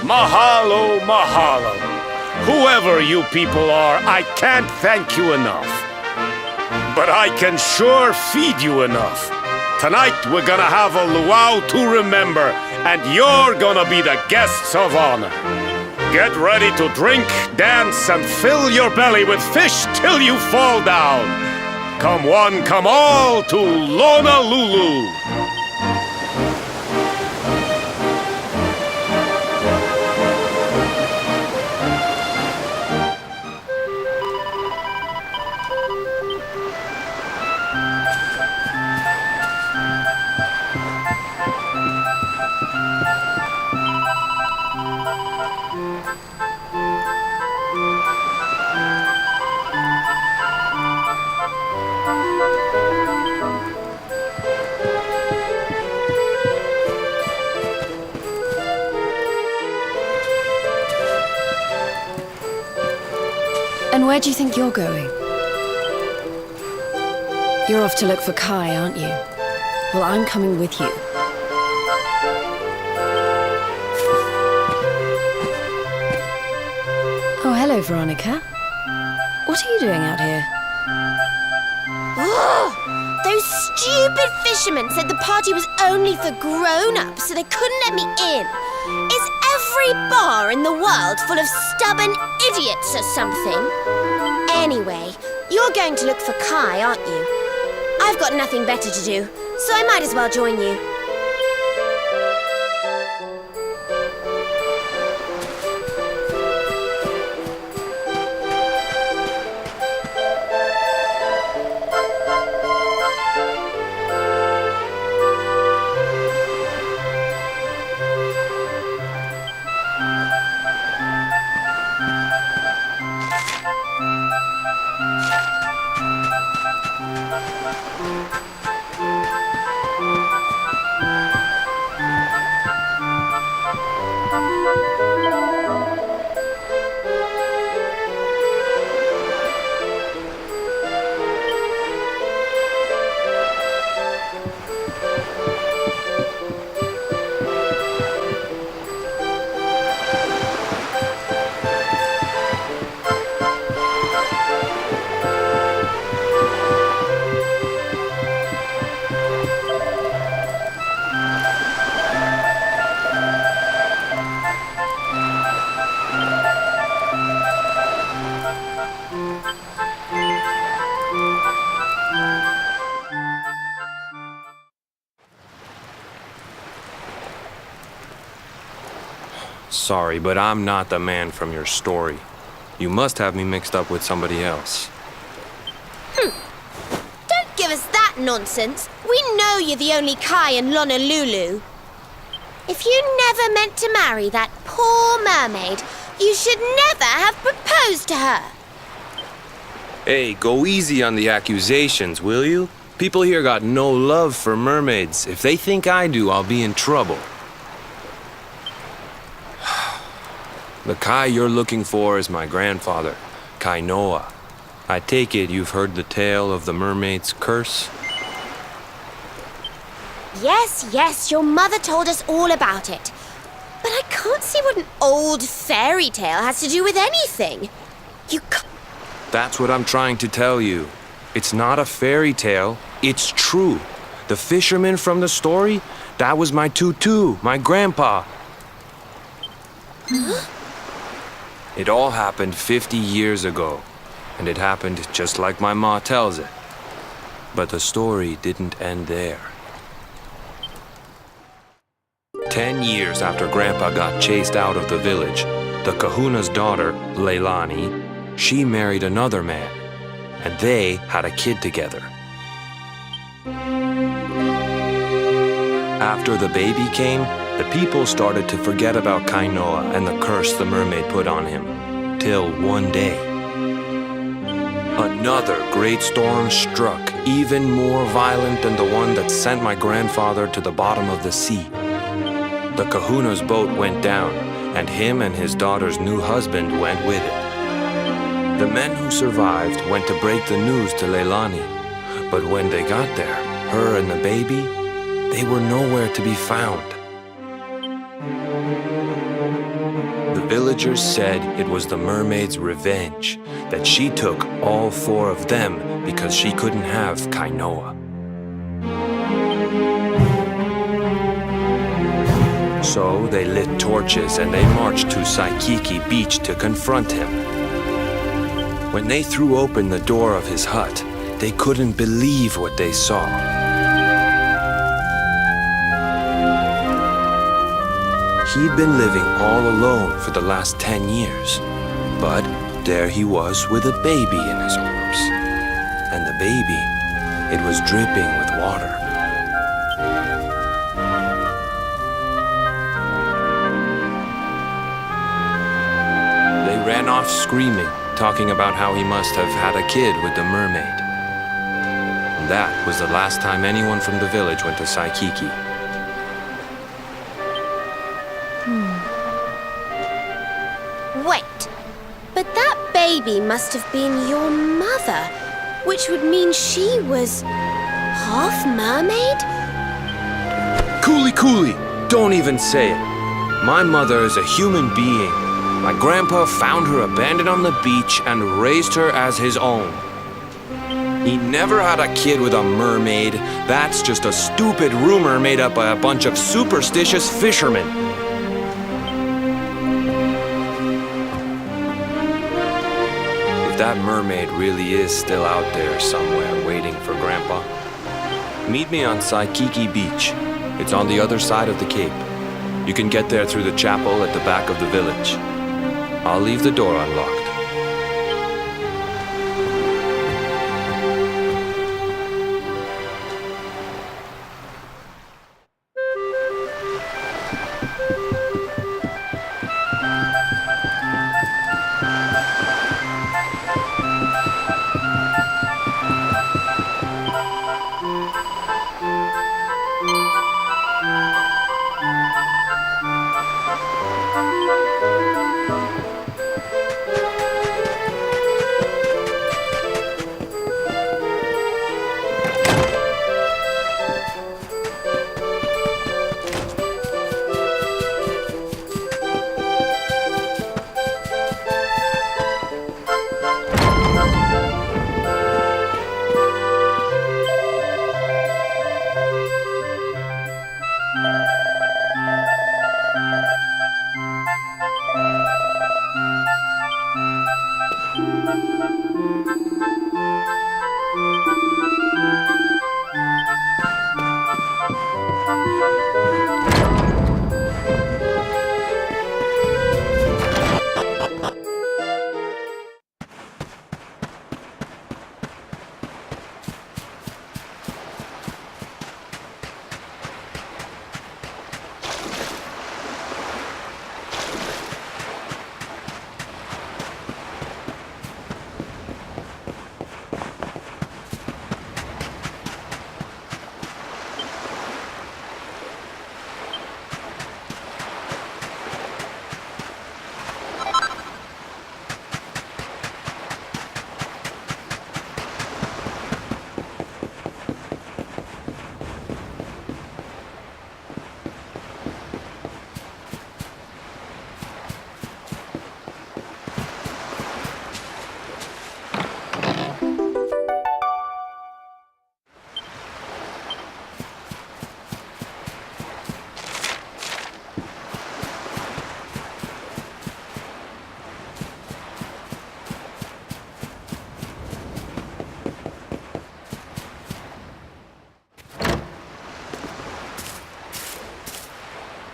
Mahalo, mahalo. Whoever you people are, I can't thank you enough. But I can sure feed you enough. Tonight we're gonna have a luau to remember, and you're gonna be the guests of honor. Get ready to drink, dance, and fill your belly with fish till you fall down. Come one, come all to Honolulu. And where do you think you're going? You're off to look for Kai, aren't you? Well, I'm coming with you. Oh, hello, Veronica. What are you doing out here? Oh, those stupid fishermen said the party was only for grown-ups, so they couldn't let me in. Is every bar in the world full of stubborn idiots or something? Anyway, you're going to look for Kai, aren't you? I've got nothing better to do, so I might as well join you. Sorry, but I'm not the man from your story. You must have me mixed up with somebody else. Don't give us that nonsense. We know you're the only Kai in Honolulu. If you never meant to marry that poor mermaid, you should never have proposed to her. Hey, go easy on the accusations, will you? People here got no love for mermaids. If they think I do, I'll be in trouble. The Kai you're looking for is my grandfather, Kainoa. I take it you've heard the tale of the mermaid's curse? Yes, your mother told us all about it. But I can't see what an old fairy tale has to do with anything. You can't... That's what I'm trying to tell you. It's not a fairy tale, it's true. The fisherman from the story, that was my tutu, my grandpa. Huh? It all happened 50 years ago, and it happened just like my ma tells it. But the story didn't end there. 10 years after Grandpa got chased out of the village, the kahuna's daughter, Leilani, she married another man, and they had a kid together. After the baby came, the people started to forget about Kainoa and the curse the mermaid put on him, till one day. Another great storm struck, even more violent than the one that sent my grandfather to the bottom of the sea. The kahuna's boat went down, and him and his daughter's new husband went with it. The men who survived went to break the news to Leilani, but when they got there, her and the baby, they were nowhere to be found. Villagers said it was the mermaid's revenge, that she took all 4 of them because she couldn't have Kainoa. So they lit torches and they marched to Saikiki Beach to confront him. When they threw open the door of his hut, they couldn't believe what they saw. He'd been living all alone for the last 10 years, but there he was with a baby in his arms. And the baby, it was dripping with water. They ran off screaming, talking about how he must have had a kid with the mermaid. And that was the last time anyone from the village went to Saikiki. Wait, but that baby must have been your mother, which would mean she was half mermaid? Cooley, don't even say it. My mother is a human being. My grandpa found her abandoned on the beach and raised her as his own. He never had a kid with a mermaid. That's just a stupid rumor made up by a bunch of superstitious fishermen. If that mermaid really is still out there somewhere waiting for Grandpa, meet me on Saikiki Beach. It's on the other side of the cape. You can get there through the chapel at the back of the village. I'll leave the door unlocked.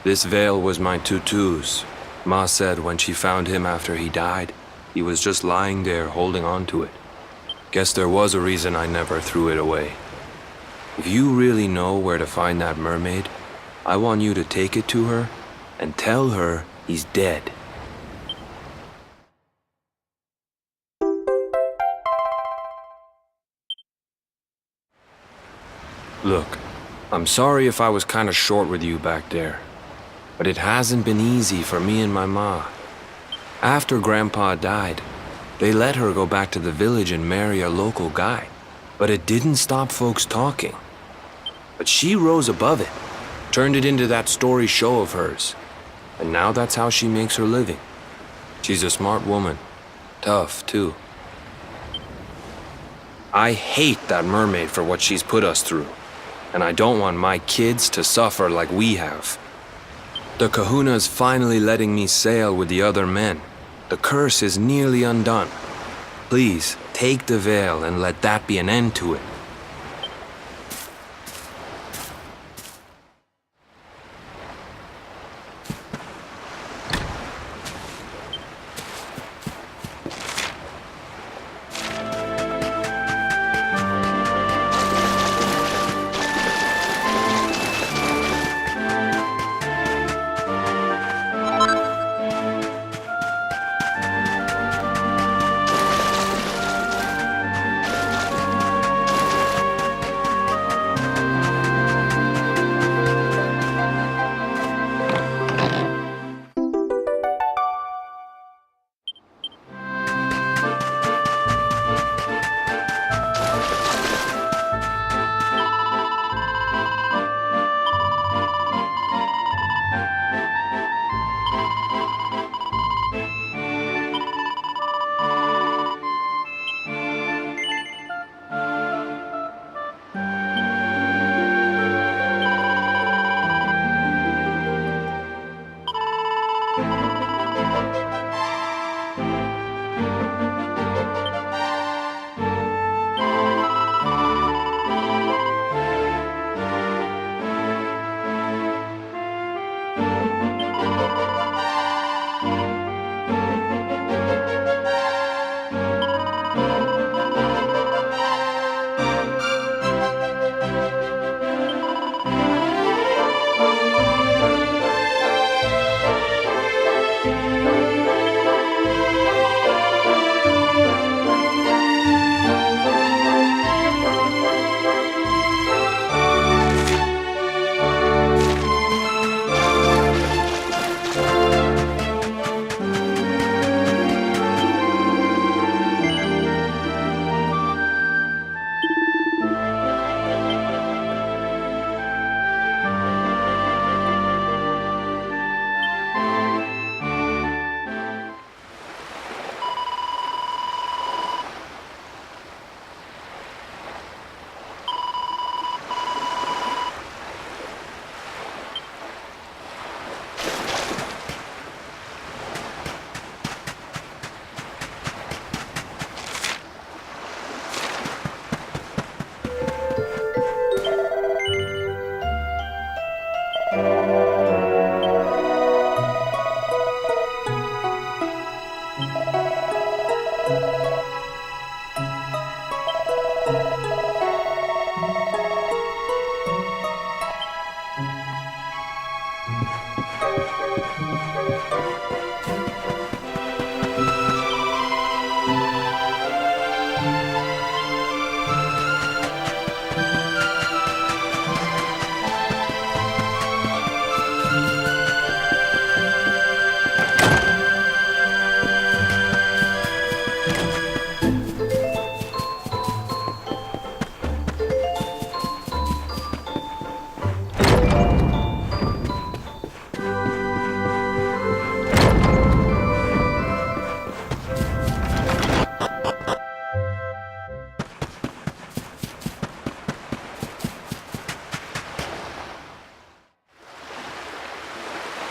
This veil was my tutu's. Ma said when she found him after he died, he was just lying there holding on to it. Guess there was a reason I never threw it away. If you really know where to find that mermaid, I want you to take it to her and tell her he's dead. Look, I'm sorry if I was kinda short with you back there, but it hasn't been easy for me and my ma. After Grandpa died, they let her go back to the village and marry a local guy, but it didn't stop folks talking. But she rose above it, turned it into that story show of hers, and now that's how she makes her living. She's a smart woman. Tough, too. I hate that mermaid for what she's put us through. And I don't want my kids to suffer like we have. The Kahuna's finally letting me sail with the other men. The curse is nearly undone. Please, take the veil and let that be an end to it.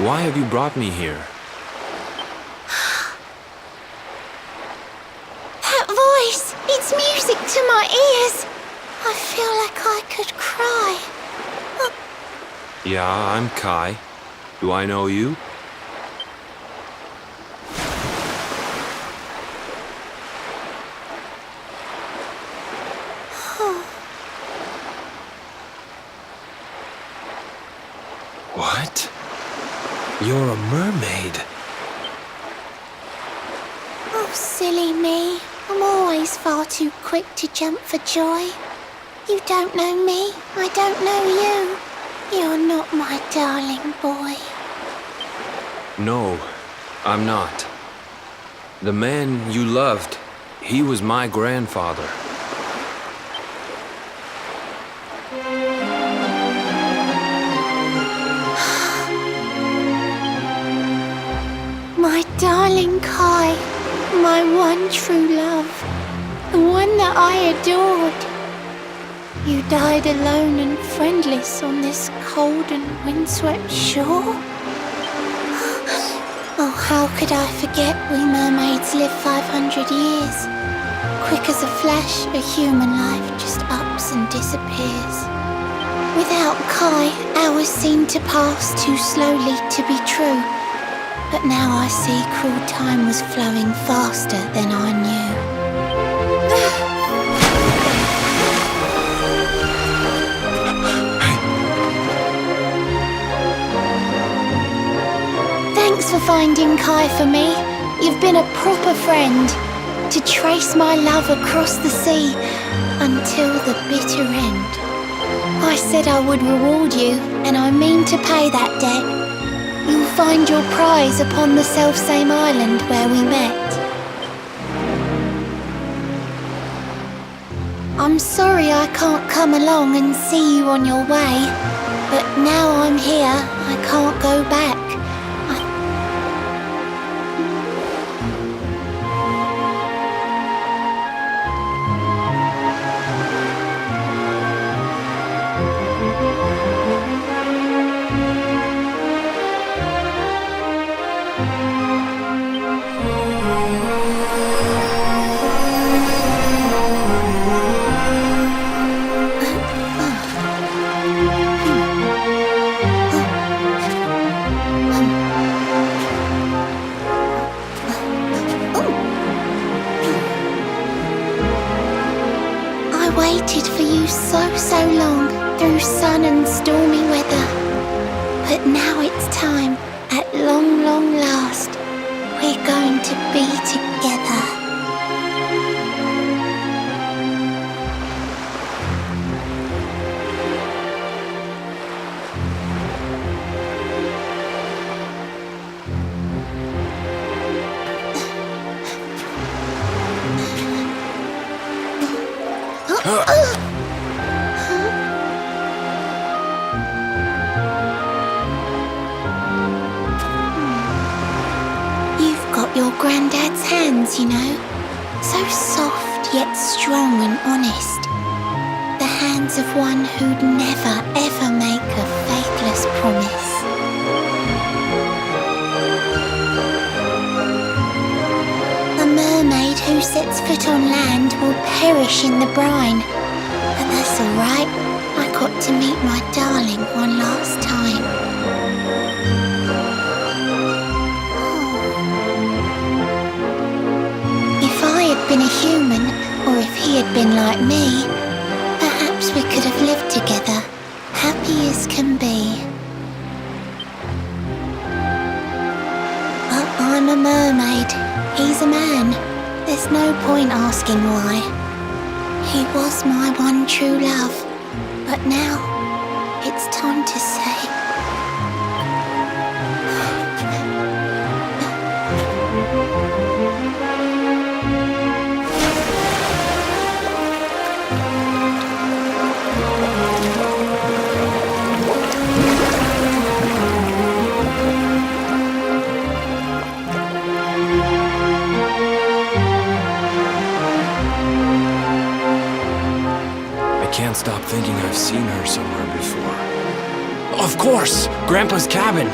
Why have you brought me here? That voice! It's music to my ears! I feel like I could cry. Yeah, I'm Kai. Do I know you? What? You're a mermaid. Oh, silly me. I'm always far too quick to jump for joy. You don't know me. I don't know you. You're not my darling boy. No, I'm not. The man you loved, he was my grandfather. My darling Kai, my one true love, the one that I adored. You died alone and friendless on this cold and windswept shore. Oh, how could I forget we mermaids live 500 years? Quick as a flash, a human life just ups and disappears. Without Kai, hours seem to pass too slowly to be true. But now I see cruel time was flowing faster than I knew. Thanks for finding Kai for me. You've been a proper friend. To trace my love across the sea until the bitter end. I said I would reward you, and I mean to pay that debt. You'll find your prize upon the selfsame island where we met. I'm sorry I can't come along and see you on your way, but now I'm here, I can't go back. I waited for you so long, through sun and stormy weather. But now it's time, at long last, we're going to be together. You've got your granddad's hands, you know. So soft yet strong and honest. The hands of one who'd never ever make a faithless promise. A mermaid who sets foot on land will perish in the brine. But that's alright, I got to meet my darling one last time. If I had been a human, or if he had been like me, perhaps we could have lived together, happy as can be. But I'm a mermaid, he's a man. There's no point asking why. He was my one true love, but now it's time to say. I can't stop thinking I've seen her somewhere before. Of course! Grandpa's cabin!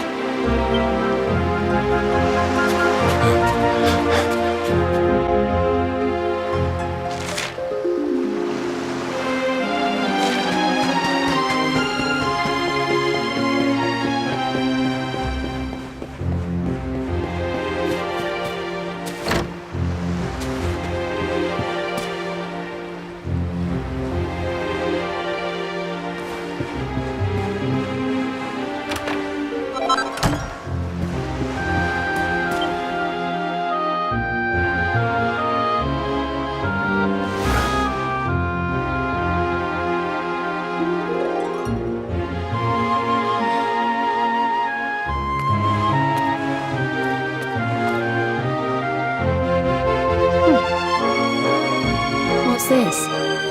What's this?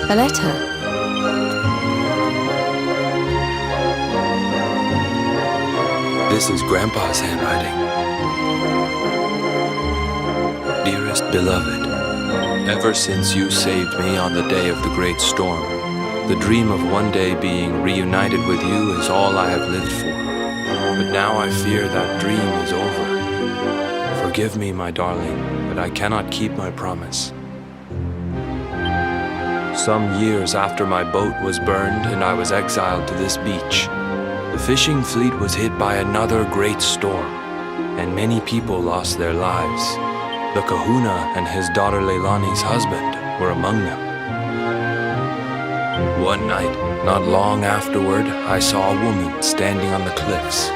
A letter? This is Grandpa's handwriting. Beloved, ever since you saved me on the day of the great storm, the dream of one day being reunited with you is all I have lived for. But now I fear that dream is over. Forgive me, my darling, but I cannot keep my promise. Some years after my boat was burned and I was exiled to this beach, the fishing fleet was hit by another great storm, and many people lost their lives. The kahuna and his daughter Leilani's husband were among them. One night, not long afterward, I saw a woman standing on the cliffs.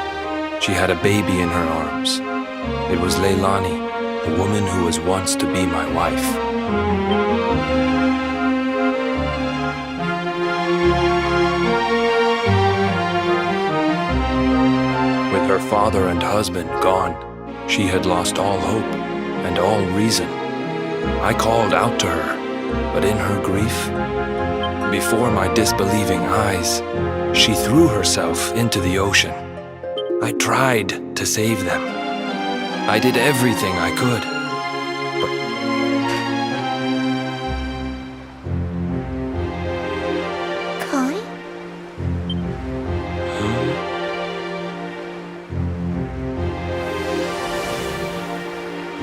She had a baby in her arms. It was Leilani, the woman who was once to be my wife. With her father and husband gone, she had lost all hope and all reason. I called out to her, but in her grief, before my disbelieving eyes, she threw herself into the ocean. I tried to save them. I did everything I could, Kai?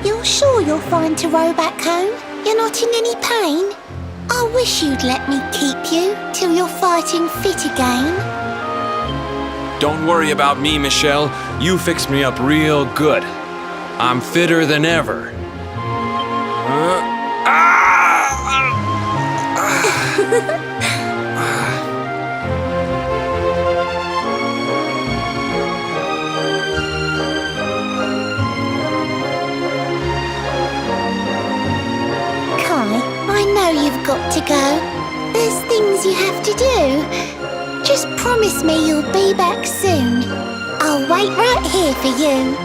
You're sure you're fine to row back home? You're not in any pain? I wish you'd let me keep you till you're fighting fit again. Don't worry about me, Michelle. You fixed me up real good. I'm fitter than ever. Kai, I know you've got to go. There's things you have to do. Just promise me you'll be back soon. I'll wait right here for you.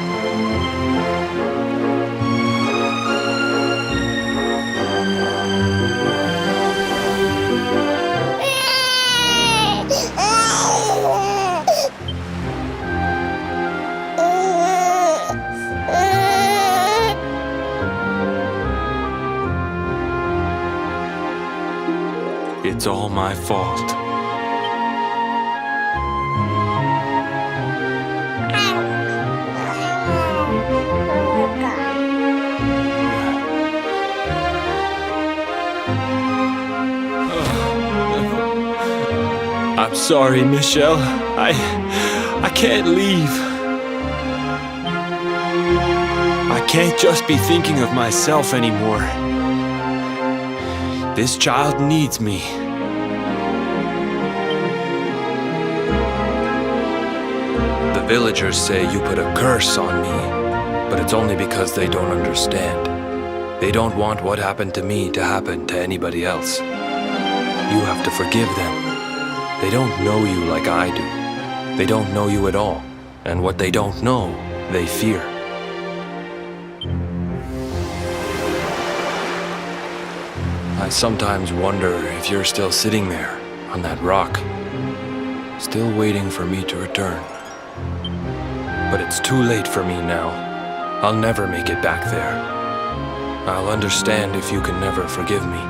It's all my fault. I'm sorry, Michelle. I can't leave. I can't just be thinking of myself anymore. This child needs me. The villagers say you put a curse on me, but it's only because they don't understand. They don't want what happened to me to happen to anybody else. You have to forgive them. They don't know you like I do. They don't know you at all, and what they don't know, they fear. I sometimes wonder if you're still sitting there on that rock, still waiting for me to return. But it's too late for me now. I'll never make it back there. I'll understand if you can never forgive me.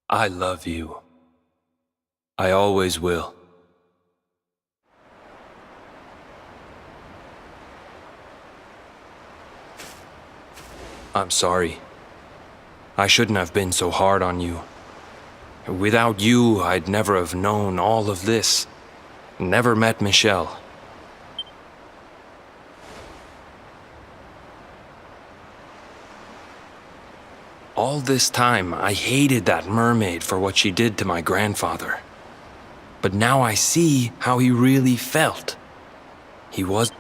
I love you. I always will. I'm sorry. I shouldn't have been so hard on you. Without you, I'd never have known all of this. Never met Michelle. All this time, I hated that mermaid for what she did to my grandfather. But now I see how he really felt. He was